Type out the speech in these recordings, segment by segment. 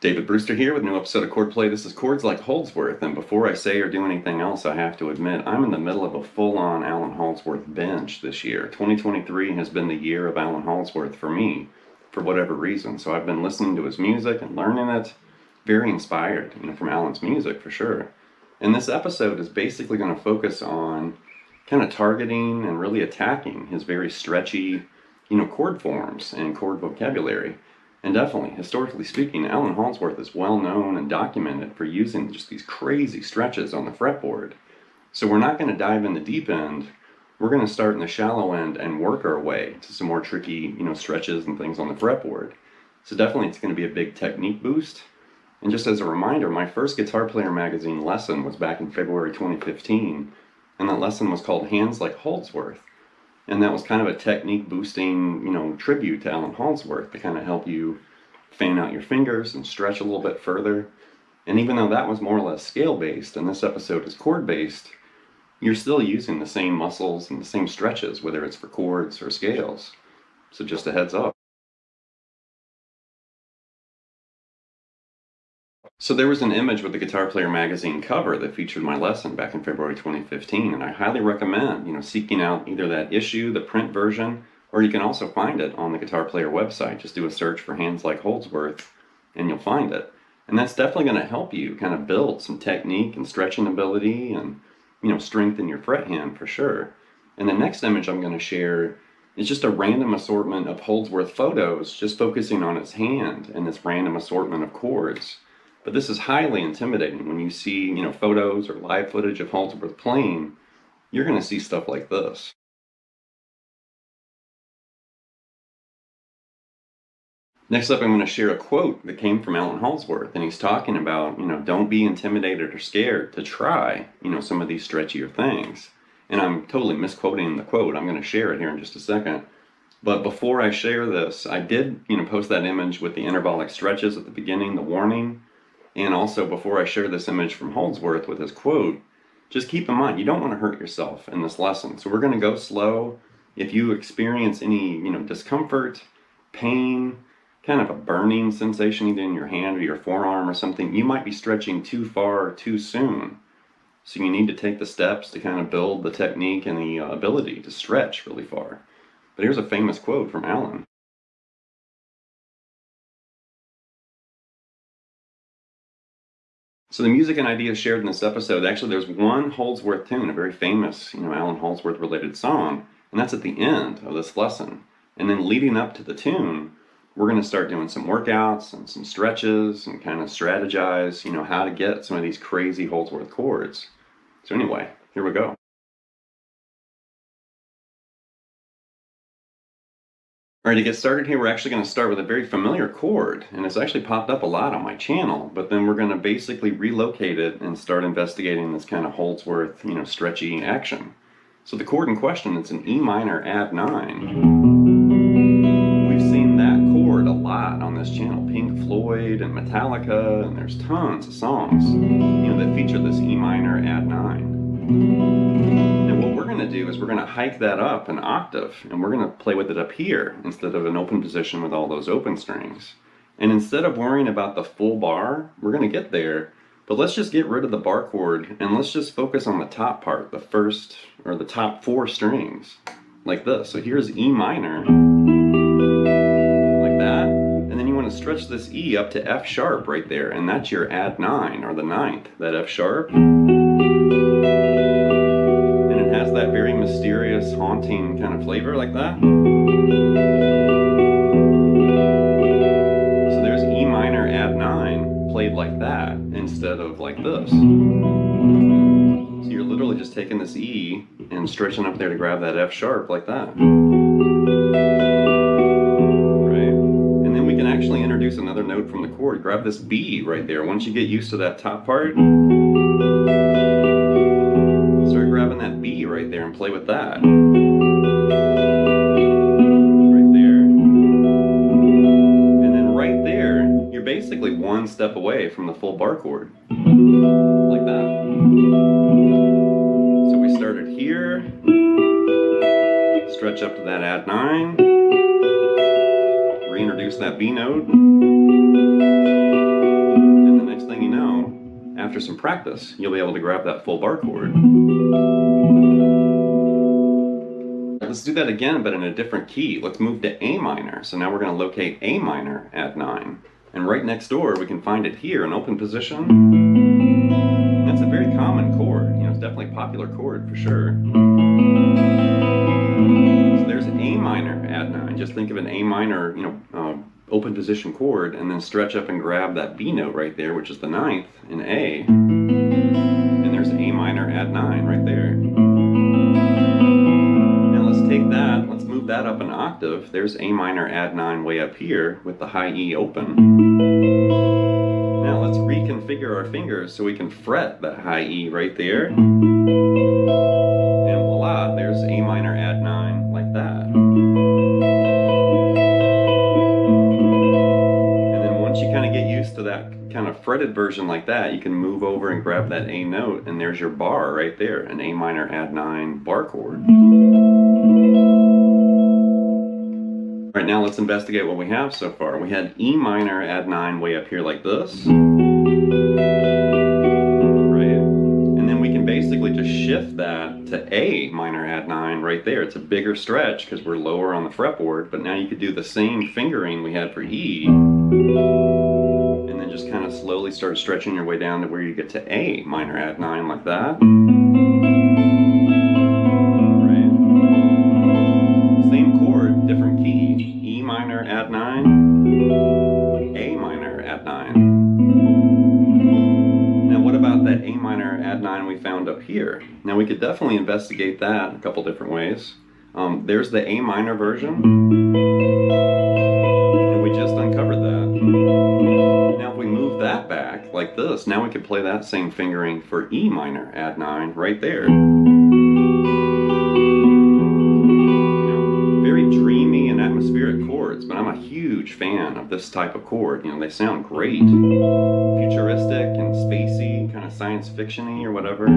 David Brewster here with a new episode of Chordplay. This is Chords Like Holdsworth, and before I say or do anything else, I have to admit I'm in the middle of a full-on Allan Holdsworth binge this year. 2023 has been the year of Allan Holdsworth for me, for whatever reason. So I've been listening to his music and learning it. Very inspired, from Allan's music for sure. And this episode is basically going to focus on kind of targeting and really attacking his very stretchy, chord forms and chord vocabulary. And definitely, historically speaking, Allan Holdsworth is well known and documented for using just these crazy stretches on the fretboard. So we're not going to dive in the deep end. We're going to start in the shallow end and work our way to some more tricky, stretches and things on the fretboard. So definitely it's going to be a big technique boost. And just as a reminder, my first Guitar Player magazine lesson was back in February 2015, and that lesson was called Hands Like Holdsworth. And that was kind of a technique boosting, tribute to Allan Holdsworth to kind of help you fan out your fingers and stretch a little bit further. And even though that was more or less scale-based and this episode is chord-based, you're still using the same muscles and the same stretches, whether it's for chords or scales. So just a heads up. So there was an image with the Guitar Player magazine cover that featured my lesson back in February 2015, and I highly recommend, seeking out either that issue, the print version, or you can also find it on the Guitar Player website. Just do a search for Hands Like Holdsworth, and you'll find it. And that's definitely going to help you kind of build some technique and stretching ability and, strengthen your fret hand for sure. And the next image I'm going to share is just a random assortment of Holdsworth photos, just focusing on his hand and this random assortment of chords. But this is highly intimidating. When you see, photos or live footage of Holdsworth playing, you're going to see stuff like this. Next up, I'm going to share a quote that came from Allan Holdsworth, and he's talking about, don't be intimidated or scared to try, some of these stretchier things. And I'm totally misquoting the quote. I'm going to share it here in just a second. But before I share this, I did, post that image with the intervallic stretches at the beginning, the warning. And also, before I share this image from Holdsworth with his quote, just keep in mind, you don't want to hurt yourself in this lesson. So we're going to go slow. If you experience any, discomfort, pain, kind of a burning sensation either in your hand or your forearm or something, you might be stretching too far too soon. So you need to take the steps to kind of build the technique and the ability to stretch really far. But here's a famous quote from Allan. So the music and ideas shared in this episode, actually there's one Holdsworth tune, a very famous, Allan Holdsworth related song, and that's at the end of this lesson. And then leading up to the tune, we're going to start doing some workouts and some stretches and kind of strategize, how to get some of these crazy Holdsworth chords. So anyway, here we go. All right, to get started here, we're actually going to start with a very familiar chord, and it's actually popped up a lot on my channel, but then we're going to basically relocate it and start investigating this kind of Holdsworth, stretchy action. So the chord in question, it's an E minor add 9. We've seen that chord a lot on this channel, Pink Floyd and Metallica, and there's tons of songs, that feature this E minor add 9. And what we're going to do is we're going to hike that up an octave, and we're going to play with it up here instead of an open position with all those open strings. And instead of worrying about the full bar, we're going to get there, but let's just get rid of the bar chord and let's just focus on the top part, the first or the top 4 strings, like this. So here's E minor, like that, and then you want to stretch this E up to F sharp right there, and that's your add 9 or the 9th, that F sharp. Has that very mysterious, haunting kind of flavor like that. So there's E minor add 9 played like that instead of like this. So you're literally just taking this E and stretching up there to grab that F sharp like that. Right? And then we can actually introduce another note from the chord. Grab this B right there. Once you get used to that top part, start grabbing that B right there and play with that. Right there. And then right there, you're basically one step away from the full bar chord. Like that. So we started here, stretch up to that add 9, reintroduce that B note, After some practice, you'll be able to grab that full bar chord. Let's do that again, but in a different key. Let's move to A minor. So now we're going to locate A minor, add 9. And right next door, we can find it here in open position. That's a very common chord. You know, it's definitely a popular chord for sure. So there's A minor, add 9. Just think of an A minor, open position chord, and then stretch up and grab that B note right there, which is the 9th in A. And there's A minor, add 9 right there. Take that, let's move that up an octave. There's A minor, add 9 way up here with the high E open. Now let's reconfigure our fingers so we can fret that high E right there. And voila, there's A minor, add 9 like that. And then once you kind of get used to that kind of fretted version like that, you can move over and grab that A note, and there's your bar right there, an A minor, add 9 bar chord. Alright, now let's investigate what we have so far. We had E minor, add 9 way up here like this. Right? And then we can basically just shift that to A minor, add 9 right there. It's a bigger stretch because we're lower on the fretboard, but now you could do the same fingering we had for E. And then just kind of slowly start stretching your way down to where you get to A minor, add 9 like that. Different key. E minor, add 9. A minor, add 9. Now what about that A minor, add 9 we found up here? Now we could definitely investigate that a couple different ways. There's the A minor version. And we just uncovered that. Now if we move that back like this, now we could play that same fingering for E minor, add 9 right there. Dreamy and atmospheric chords, but I'm a huge fan of this type of chord. You know, they sound great. Futuristic and spacey, kind of science fiction-y or whatever.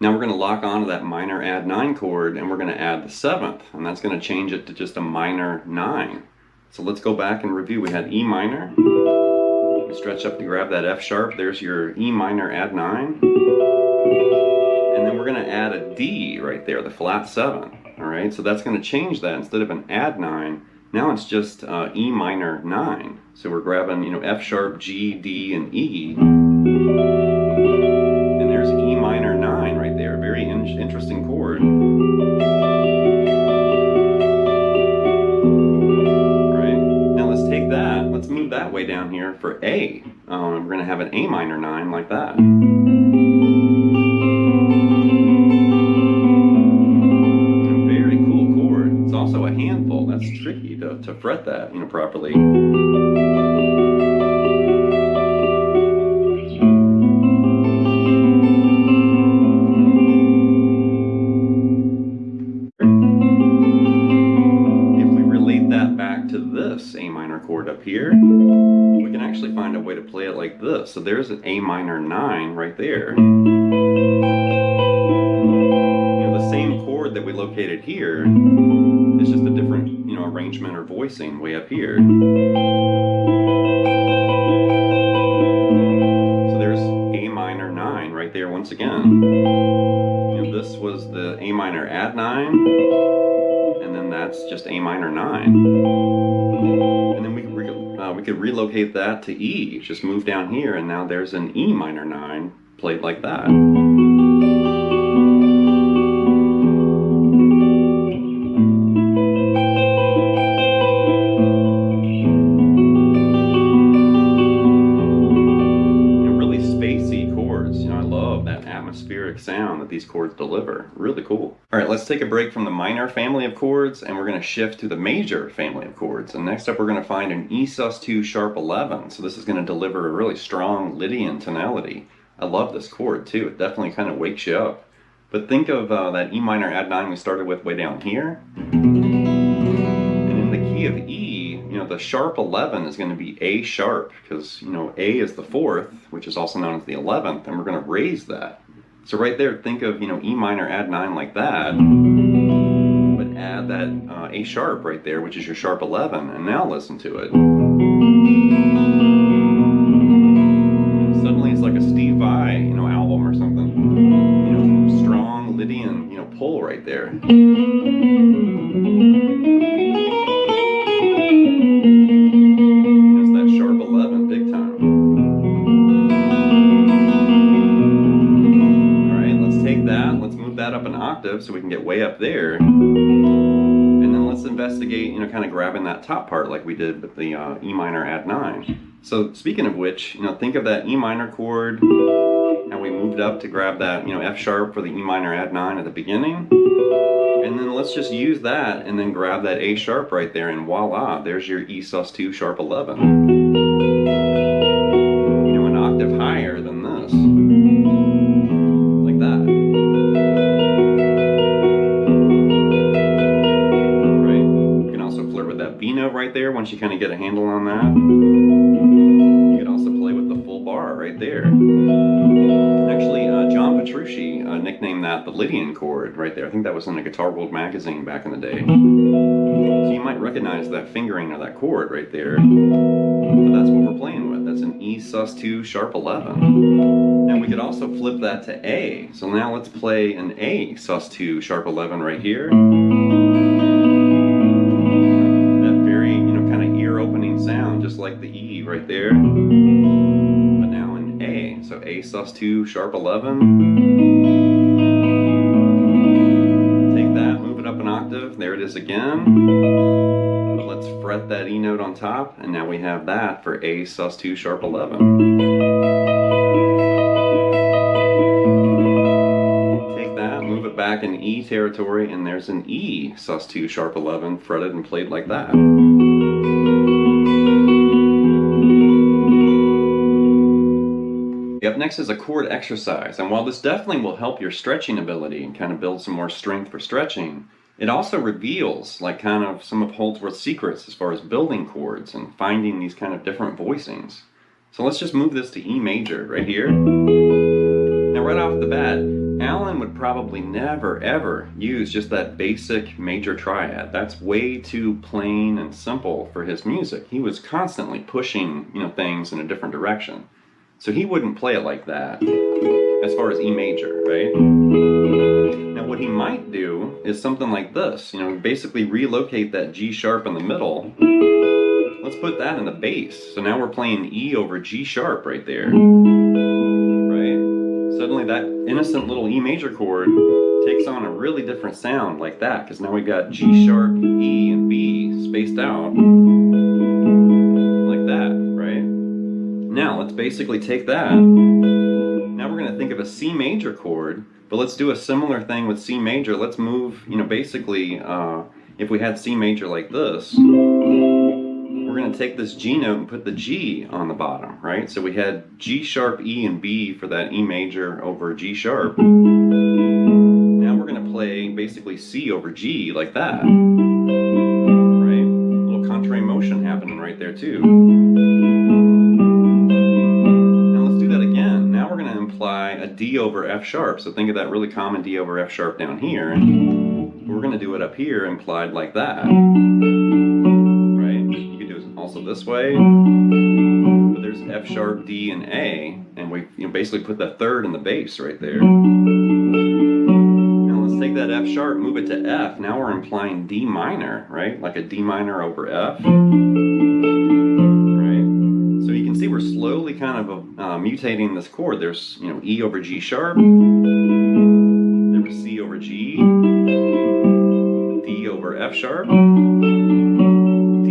Now we're going to lock onto that minor add 9 chord, and we're going to add the 7th, and that's going to change it to just a minor 9. So let's go back and review. We had E minor. We stretch up to grab that F sharp. There's your E minor add 9. And then we're going to add a D right there, the flat 7. All right, so that's going to change that. Instead of an add 9, now it's just E minor 9. So we're grabbing, F sharp, G, D, and E. And there's E minor 9 right there. Very interesting chord. All right, now let's take that. Let's move that way down here for A. We're going to have an A minor 9 like that. Also a handful. That's tricky to fret that, properly. If we relate that back to this A minor chord up here, we can actually find a way to play it like this. So there's an A minor 9 right there. The same chord that we located here. It's just a different, arrangement or voicing way up here. So there's A minor 9 right there once again. This was the A minor add 9, and then that's just A minor 9. And then we could relocate that to E. Just move down here, and now there's an E minor 9 played like that. Sound that these chords deliver. Really cool. Alright, let's take a break from the minor family of chords, and we're going to shift to the major family of chords. And next up we're going to find an E sus2 sharp 11. So this is going to deliver a really strong Lydian tonality. I love this chord too. It definitely kind of wakes you up. But think of that E minor add 9 we started with way down here. And in the key of E, the sharp 11 is going to be A sharp, because A is the 4th, which is also known as the 11th, and we're going to raise that. So right there, think of, E minor add 9 like that, but add that A A sharp right there, which is your sharp 11, and now listen to it. Suddenly it's like a Steve Vai, album or something. Strong Lydian, pull right there. It's that sharp 11 big time. All right, let's take that. Let's move that up an octave so we can get way up there. And then let's investigate, kind of grabbing that top part like we did with the E minor add 9. So speaking of which, think of that E minor chord, and we moved up to grab that, F sharp for the E minor add 9 at the beginning. And then let's just use that and then grab that A sharp right there, and voila, there's your E sus2 sharp 11. An octave higher than this. Like that. Right? You can also flirt with that B note right there once you kind of get a handle on that. You could also play with the full bar right there. Actually, John Petrucci nicknamed that the Lydian chord right there. I think that was in a Guitar World magazine back in the day. So you might recognize that fingering of that chord right there. But that's what we're playing with. That's an E sus2 sharp 11. Now we could also flip that to A. So now let's play an A sus2 sharp 11 right here. That very, kind of ear-opening sound, just like the E right there. But now in A. So A sus2 sharp 11. Take that, move it up an octave. There it is again. But let's fret that E note on top, and now we have that for A sus2 sharp 11. Take that, move it back in E territory, and there's an E sus2 sharp 11 fretted and played like that. Up next is a chord exercise, and while this definitely will help your stretching ability and kind of build some more strength for stretching, it also reveals like kind of some of Holdsworth's secrets as far as building chords and finding these kind of different voicings. So let's just move this to E major right here. Now right off the bat, Allan would probably never ever use just that basic major triad. That's way too plain and simple for his music. He was constantly pushing, things in a different direction. So he wouldn't play it like that as far as E major, right? Now what he might do is something like this, basically relocate that G sharp in the middle. Let's put that in the bass. So now we're playing E over G sharp right there, right? Suddenly that innocent little E major chord takes on a really different sound like that, because now we've got G sharp, E, and B spaced out like that, right? Now let's basically take that. Now we're going to think of a C major chord, but let's do a similar thing with C major. Let's move, basically, if we had C major like this, we're going to take this G note and put the G on the bottom, right? So we had G sharp, E, and B for that E major over G sharp. Now we're going to play basically C over G like that, right? A little contrary motion happening right there too. Imply a D over F sharp. So think of that really common D over F sharp down here. We're going to do it up here implied like that. Right? You could do it also this way. But there's F sharp, D, and A. And we basically put the third in the bass right there. Now let's take that F sharp, move it to F. Now we're implying D minor, right? Like a D minor over F. So you can see we're slowly kind of mutating this chord. There's, E over G sharp, there was C over G, D over F sharp, D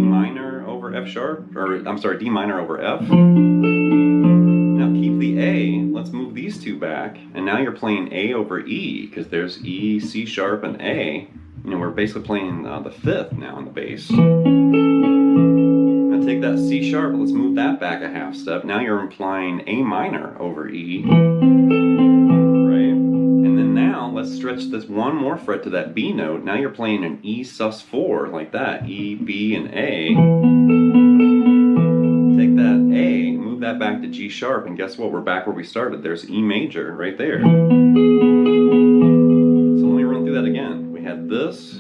minor over F sharp, or I'm sorry, D minor over F. Now keep the A, let's move these two back, and now you're playing A over E, because there's E, C sharp, and A. We're basically playing the fifth now in the bass. Take that C sharp, let's move that back a half step. Now you're implying A minor over E, right? And then now let's stretch this one more fret to that B note. Now you're playing an E sus4 like that, E, B, and A. Take that A, move that back to G sharp, and guess what? We're back where we started. There's E major right there. So let me run through that again. We had this.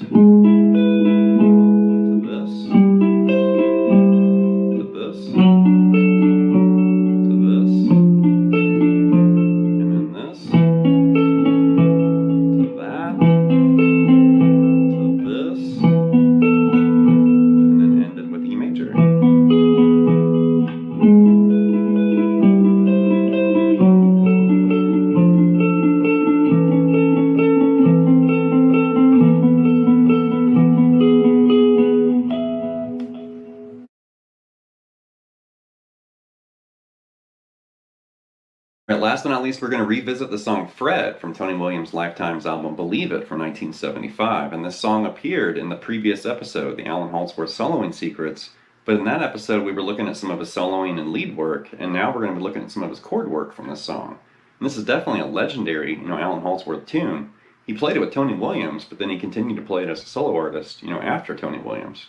last but not least, we're going to revisit the song Fred from Tony Williams' Lifetime's album Believe It from 1975. And this song appeared in the previous episode, the Allan Holdsworth Soloing Secrets. But in that episode, we were looking at some of his soloing and lead work, and now we're going to be looking at some of his chord work from this song. And this is definitely a legendary, Allan Holdsworth tune. He played it with Tony Williams, but then he continued to play it as a solo artist, after Tony Williams.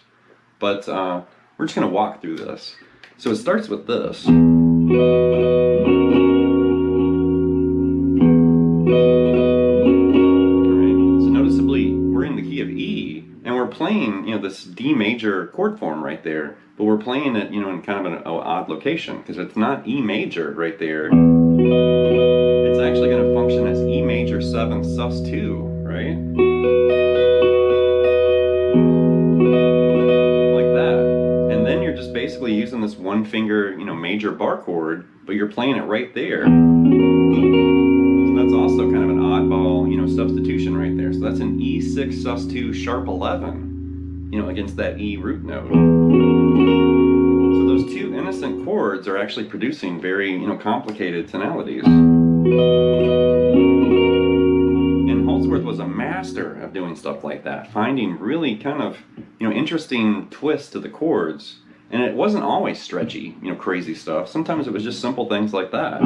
But we're just going to walk through this. So it starts with this. We're playing, this D major chord form right there, but we're playing it, in kind of an odd location, because it's not E major right there. It's actually going to function as E major 7 sus2, right? Like that. And then you're just basically using this one finger, major bar chord, but you're playing it right there. So that's also kind of an oddball, substitution right there. So that's an E6 sus2 sharp 11, against that E root note. So those two innocent chords are actually producing very, complicated tonalities. And Holdsworth was a master of doing stuff like that, finding really kind of, interesting twists to the chords. And it wasn't always stretchy, crazy stuff. Sometimes it was just simple things like that.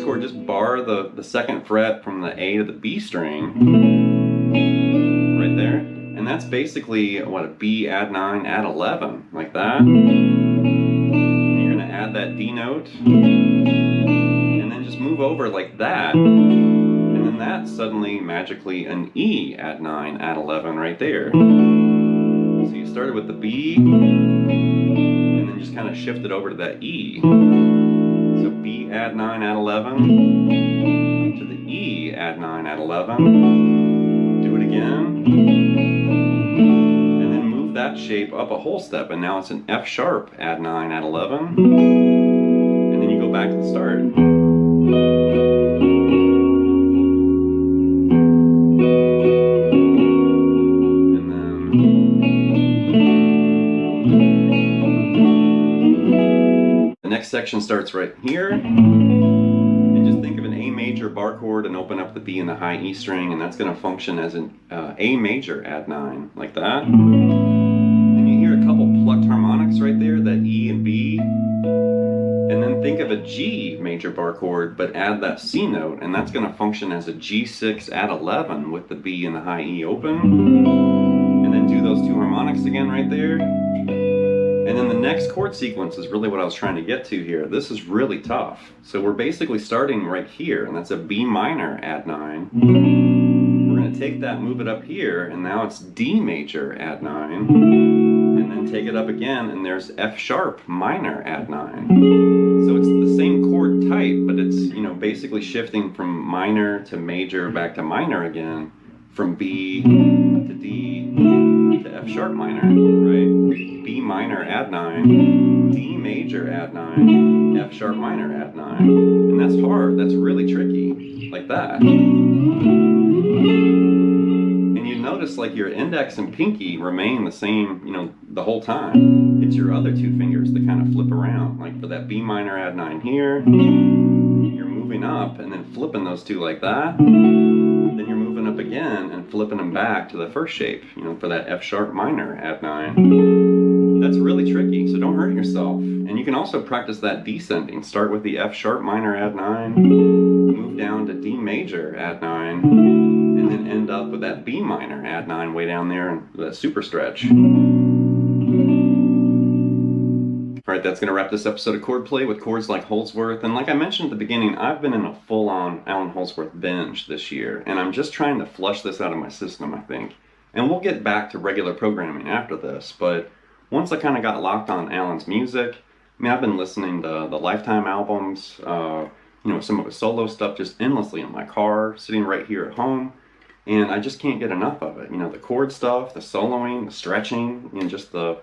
Chord, just bar the second fret from the A to the B string right there, and that's basically what a B add 9 add 11, like that. And you're gonna add that D note and then just move over like that, and then that's suddenly magically an E add 9 add 11 right there. So you started with the B and then just kind of shifted over to that E. So B add 9 add 11 to the E add 9 add 11. Do it again. And then move that shape up a whole step, and now it's an F sharp add 9 add 11. And then you go back to the start. And then the next section starts right here, and just think of an A major bar chord and open up the B and the high E string, and that's going to function as an A major add 9, like that. Then you hear a couple plucked harmonics right there, that E and B, and then think of a G major bar chord, but add that C note, and that's going to function as a G6 add 11 with the B and the high E open, and then do those two harmonics again right there. And then the next chord sequence is really what I was trying to get to here. This is really tough. So we're basically starting right here, and that's a B minor add 9. We're going to take that, move it up here, and now it's D major add 9. And then take it up again, and there's F sharp minor add 9. So it's the same chord type, but it's, basically shifting from minor to major back to minor again, from B to D to F sharp minor, right? B minor add 9, D major add 9, F sharp minor add 9. And that's hard, that's really tricky, like that. And you notice like your index and pinky remain the same, the whole time. It's your other two fingers that kind of flip around. Like for that B minor add 9 here, you're moving up and then flipping those two like that. Then you're moving up again and flipping them back to the first shape, for that F sharp minor add 9. That's really tricky, so don't hurt yourself. And you can also practice that descending. Start with the F sharp minor add 9, move down to D major add 9, and then end up with that B minor add 9 way down there and the super stretch. Alright, that's going to wrap this episode of Chordplay with Chords Like Holdsworth. And like I mentioned at the beginning, I've been in a full-on Allan Holdsworth binge this year, and I'm just trying to flush this out of my system, I think. And we'll get back to regular programming after this, but once I kind of got locked on Allan's music, I've been listening to the Lifetime albums, some of his solo stuff just endlessly in my car, sitting right here at home, and I just can't get enough of it. The chord stuff, the soloing, the stretching, and just the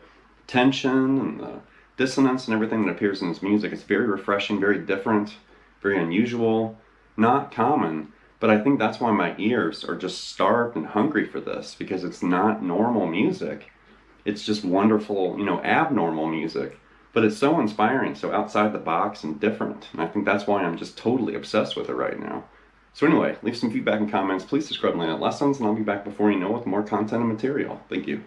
tension and the dissonance and everything that appears in his music. It's very refreshing, very different, very unusual, not common, but I think that's why my ears are just starved and hungry for this, because it's not normal music. It's just wonderful, you know, abnormal music, but it's so inspiring, so outside the box and different. And I think that's why I'm just totally obsessed with it right now. So anyway, leave some feedback and comments. Please subscribe to Lessons, and I'll be back before you know with more content and material. Thank you.